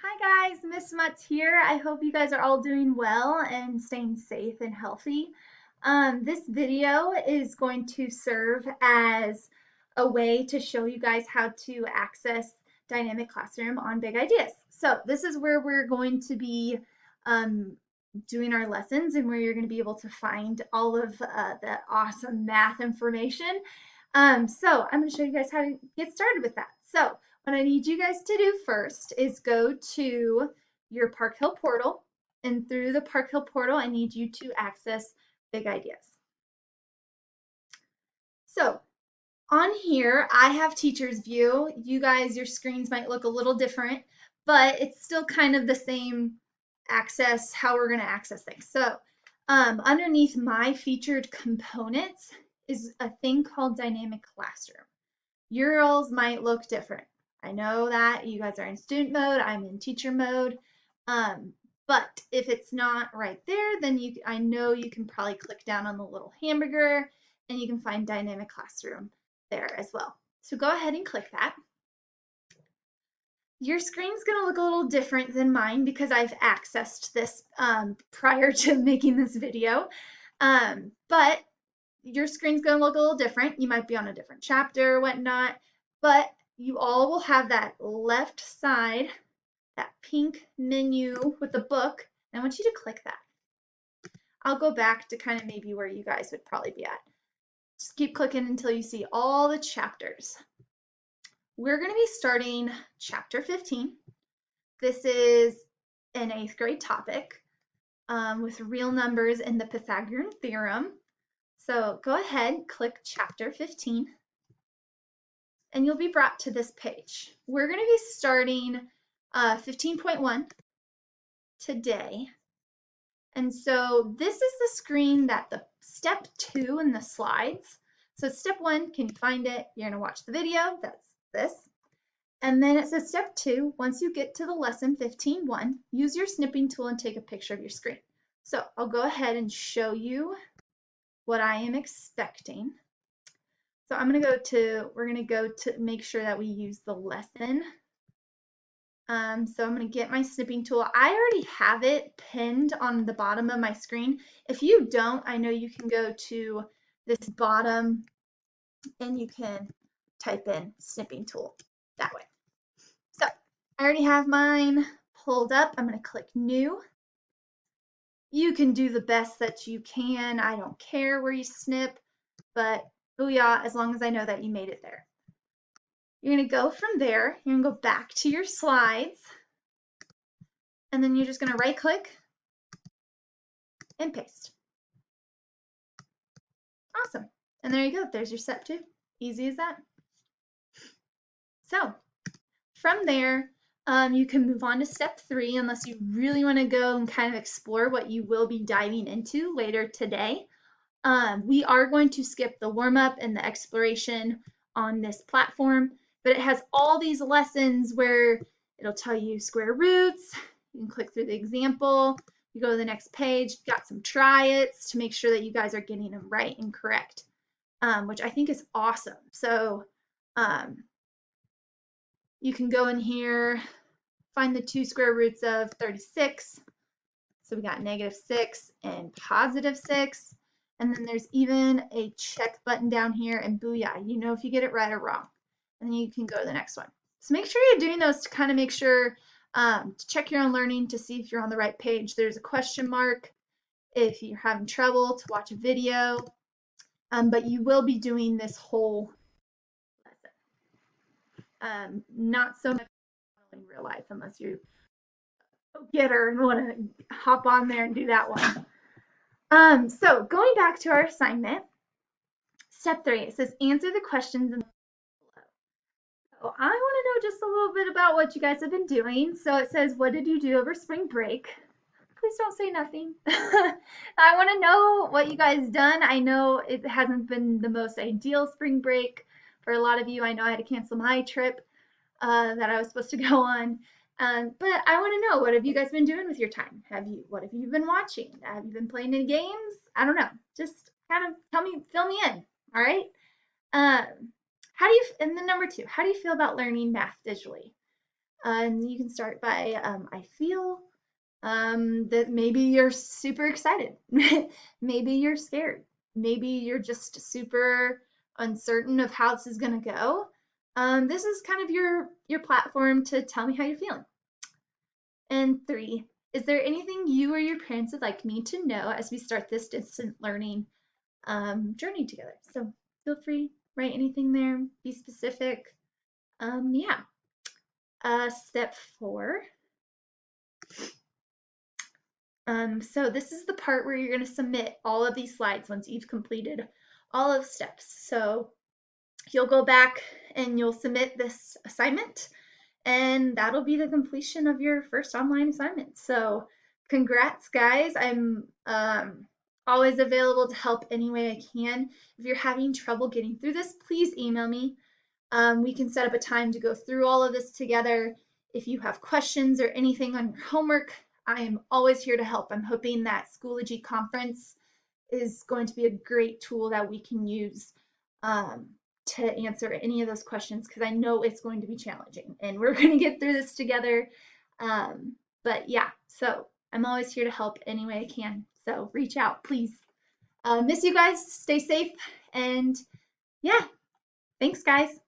Hi guys, Miss Mutts here. I hope you guys are all doing well and staying safe and healthy. This video is going to serve as a way to show you guys how to access Dynamic Classroom on Big Ideas. So this is where we're going to be um, doing our lessons and where you're going to be able to find all of the awesome math information. So I'm going to show you guys how to get started with that. So what I need you guys to do first is go to your Park Hill portal, and through the Park Hill portal, I need you to access Big Ideas. So on here, I have Teacher's View. You guys, your screens might look a little different, but it's still kind of the same access, how we're going to access things. So underneath my featured components is a thing called Dynamic Classroom. Yours might look different. I know that you guys are in student mode, I'm in teacher mode. But if it's not right there, then I know you can probably click down on the little hamburger and you can find Dynamic Classroom there as well. So go ahead and click that. Your screen's going to look a little different than mine because I've accessed this prior to making this video. But your screen's going to look a little different. You might be on a different chapter or whatnot, but you all will have that left side, that pink menu with the book. And I want you to click that. I'll go back to kind of maybe where you guys would probably be at. Just keep clicking until you see all the chapters. We're going to be starting chapter 15. This is an 8th grade topic with real numbers and the Pythagorean theorem. So go ahead, click chapter 15, and you'll be brought to this page. We're going to be starting 15.1 today. And so this is the screen that the step 2 in the slides. So step 1, can you find it? You're going to watch the video. That's this. And then it says step 2, once you get to the lesson 15.1, use your snipping tool and take a picture of your screen. So I'll go ahead and show you what I am expecting. So we're going to go to make sure that we use the lesson. So I'm going to get my snipping tool. I already have it pinned on the bottom of my screen. If you don't, I know you can go to this bottom and you can type in snipping tool that way. So I already have mine pulled up. I'm going to click new. You can do the best that you can. I don't care where you snip, but booyah, as long as I know that you made it there. You're going to go from there. You're going to go back to your slides. And then you're just going to right click and paste. Awesome. And there you go. There's your step 2. Easy as that. So from there, you can move on to step 3 unless you really want to go and kind of explore what you will be diving into later today. We are going to skip the warm-up and the exploration on this platform, but it has all these lessons where it'll tell you square roots. You can click through the example. You go to the next page, got some try-its to make sure that you guys are getting them right and correct, which I think is awesome. So you can go in here, find the 2 square roots of 36. So we got -6 and +6. And then there's even a check button down here, and booyah, you know if you get it right or wrong. And then you can go to the next one. So make sure you're doing those to kind of make sure, to check your own learning to see if you're on the right page. There's a question mark if you're having trouble to watch a video, but you will be doing this whole lesson. Not so much in real life unless you get her and want to hop on there and do that one. So going back to our assignment, step 3, it says answer the questions in the below. So I want to know just a little bit about what you guys have been doing. So it says, what did you do over spring break? Please don't say nothing. I want to know what you guys done. I know it hasn't been the most ideal spring break for a lot of you. I know I had to cancel my trip that I was supposed to go on. But I want to know, what have you guys been doing with your time? What have you been watching? Have you been playing any games? I don't know. Just kind of fill me in. All right. And then number 2, how do you feel about learning math digitally? And you can start by I feel that maybe you're super excited. Maybe you're scared. Maybe you're just super uncertain of how this is going to go. This is kind of your platform to tell me how you're feeling. And 3, is there anything you or your parents would like me to know as we start this distant learning journey together? So feel free, write anything there, be specific. Yeah. Step 4. So this is the part where you're going to submit all of these slides once you've completed all of the steps. So you'll go back and you'll submit this assignment, and that'll be the completion of your first online assignment. So congrats, guys. I'm always available to help any way I can. If you're having trouble getting through this, please email me. We can set up a time to go through all of this together. If you have questions or anything on your homework, I am always here to help. I'm hoping that Schoology Conference is going to be a great tool that we can use to answer any of those questions, because I know it's going to be challenging and we're going to get through this together. But yeah, so I'm always here to help any way I can. So reach out, please. Miss you guys. Stay safe. And yeah, thanks, guys.